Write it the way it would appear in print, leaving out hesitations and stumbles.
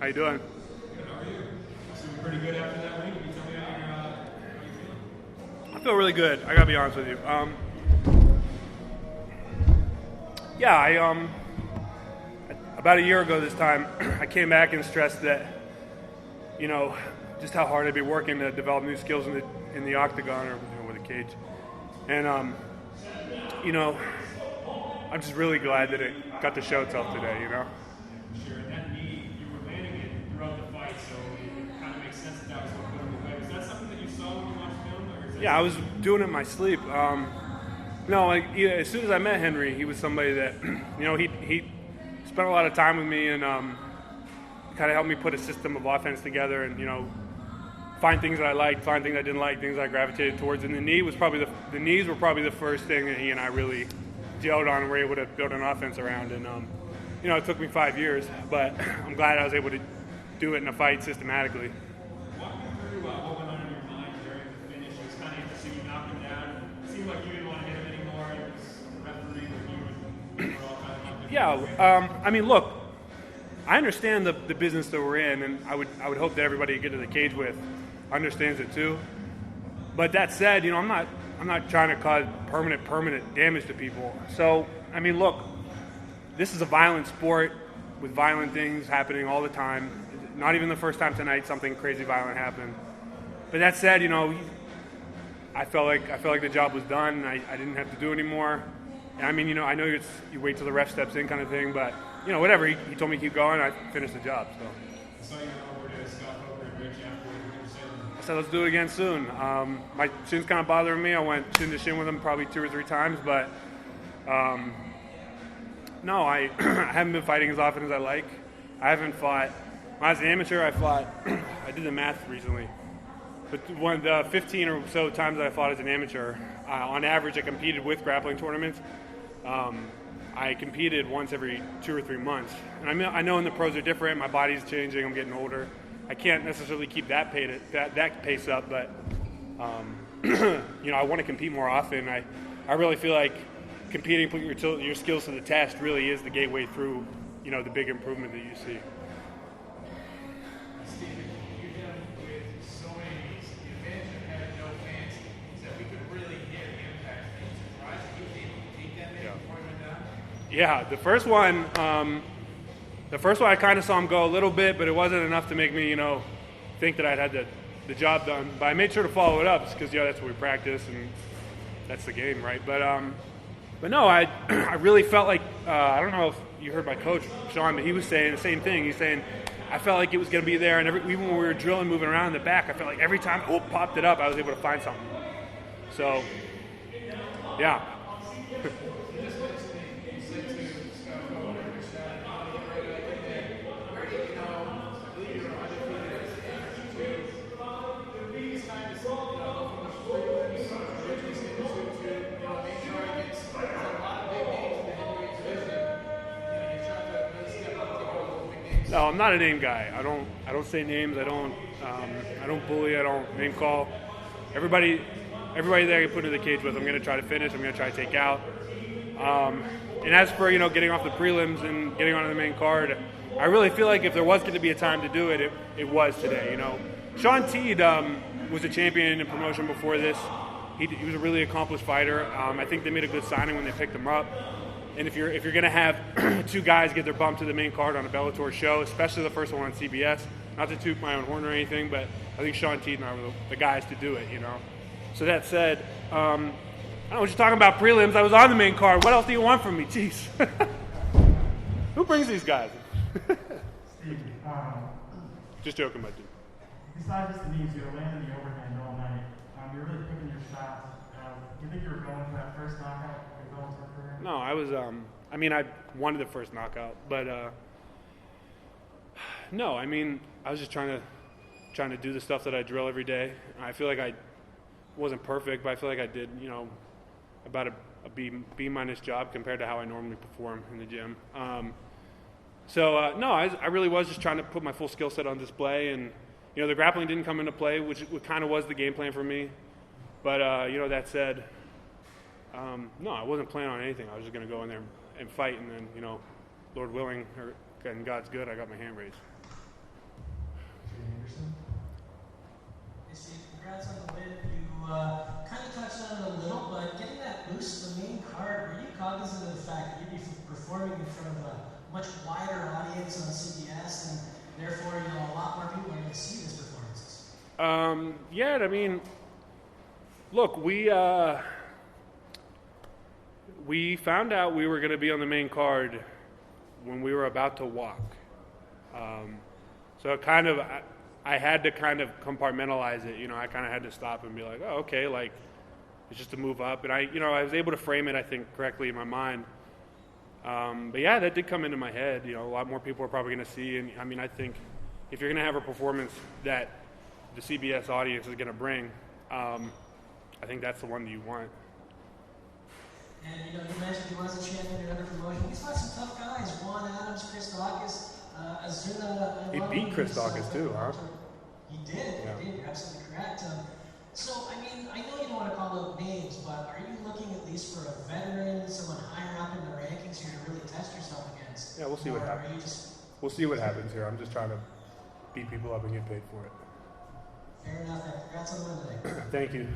How you doing? Good, how are you? Feeling pretty good after that win. Can you tell me how you feeling? I feel really good. I gotta be honest with you. About a year ago this time, I came back and stressed that, just how hard I'd be working to develop new skills in the octagon or with a cage. And I'm just really glad that it got to show itself today. Sure, and that knee, you were landing it throughout the fight, so it kind of makes sense that was what put him away. Was that something that you saw when you watched film? Or is that I was doing it in my sleep. As soon as I met Henry, he was somebody that, he spent a lot of time with me and kind of helped me put a system of offense together and, find things that I liked, find things I didn't like, things I gravitated towards. And the knees were probably the first thing that he and I really gelled on and were able to build an offense around. And, it took me 5 years, but I'm glad I was able to do it in a fight systematically. Walk me through what went on in your mind during the finish. It was kind of interesting. You knocked him down. It seemed like you didn't want to hit him anymore. It was the referee with you and all kind of Look, I understand the business that we're in, and I would hope that everybody you get to the cage with understands it too. But that said, I'm not trying to cause permanent damage to people. So, look, this is a violent sport with violent things happening all the time. Not even the first time tonight something crazy violent happened. But that said, I felt like the job was done. I didn't have to do anymore. And I know you wait till the ref steps in kind of thing, but whatever. He told me to keep going. I finished the job. So. I saw you went over to Scott Coker and Rich afterwards. I said, let's do it again soon. My shin's kind of bothering me. I went shin to shin with him probably 2 or 3 times, but no, I haven't been fighting as often as I like. I haven't fought. When I was an amateur, I did the math recently. But one the 15 or so times that I fought as an amateur, on average, I competed with grappling tournaments. I competed once every 2 or 3 months. And I know in the pros are different. My body's changing. I'm getting older. I can't necessarily keep that pace up, but I want to compete more often. I really feel like competing, putting your skills to the test, really is the gateway through, the big improvement that you see. Stephen, you're dealing with so many needs. The advantage of having no fans is that we could really hear the impact things rise. You were able to take that maybe before it went down? Yeah, the first one I kind of saw him go a little bit, but it wasn't enough to make me, think that I'd had the job done. But I made sure to follow it up because, that's what we practice and that's the game, right? But no, I really felt like, I don't know if you heard my coach, Shawn, but he was saying the same thing. He's saying, I felt like it was going to be there, and even when we were drilling, moving around in the back, I felt like every time popped it up, I was able to find something. So, yeah. No, I'm not a name guy. I don't say names. I don't bully. I don't name call. Everybody that I can put in the cage with, I'm going to try to finish. I'm going to try to take out. And as for getting off the prelims and getting onto the main card, I really feel like if there was going to be a time to do it, it was today. Shawn Teed was a champion in promotion before this. He was a really accomplished fighter. I think they made a good signing when they picked him up. And if you're going to have 2 guys get their bump to the main card on a Bellator show, especially the first one on CBS, not to toot my own horn or anything, but I think Shawn Teed and I were the guys to do it, So that said, I don't know what you're talking about prelims. I was on the main card. What else do you want from me? Jeez. Who brings these guys? Steve, Just joking, my dude. besides just the knees, you were landing the overhand all night. You're really picking your shots. Do you think you were going for that first knockout? No, I was. I wanted the first knockout, but no. I was just trying to do the stuff that I drill every day. I feel like I wasn't perfect, but I feel like I did, about a B minus job compared to how I normally perform in the gym. No, I really was just trying to put my full skill set on display, and the grappling didn't come into play, which kind of was the game plan for me. But that said. No, I wasn't planning on anything. I was just going to go in there and fight, and then, Lord willing, and God's good, I got my hand raised. Hey Steve, congrats on the win. You kind of touched on it a little, but getting that boost to the main card, were you cognizant of the fact that you'd be performing in front of a much wider audience on CBS, and therefore, a lot more people are going to see this performances? Yeah, I mean, look, we found out we were going to be on the main card when we were about to walk. So I had to kind of compartmentalize it. I kind of had to stop and be like, oh, okay, like it's just a move up. And I was able to frame it, I think, correctly in my mind. But yeah, that did come into my head. A lot more people are probably going to see. And I mean, I think if you're going to have a performance that the CBS audience is going to bring, I think that's the one that you want. And you mentioned he was a champion in other promotion. He's fought some tough guys: Juan Adams, Chris Dawkins, Azuna. He beat Chris Dawkins too, huh? He did. Yeah. He did. You're absolutely correct. So, I mean, I know you don't want to call out names, but are you looking at least for a veteran, someone higher up in the rankings here to really test yourself against? Yeah, we'll see what happens. We'll see what happens here. I'm just trying to beat people up and get paid for it. Fair enough. Congrats on the win today. Thank you.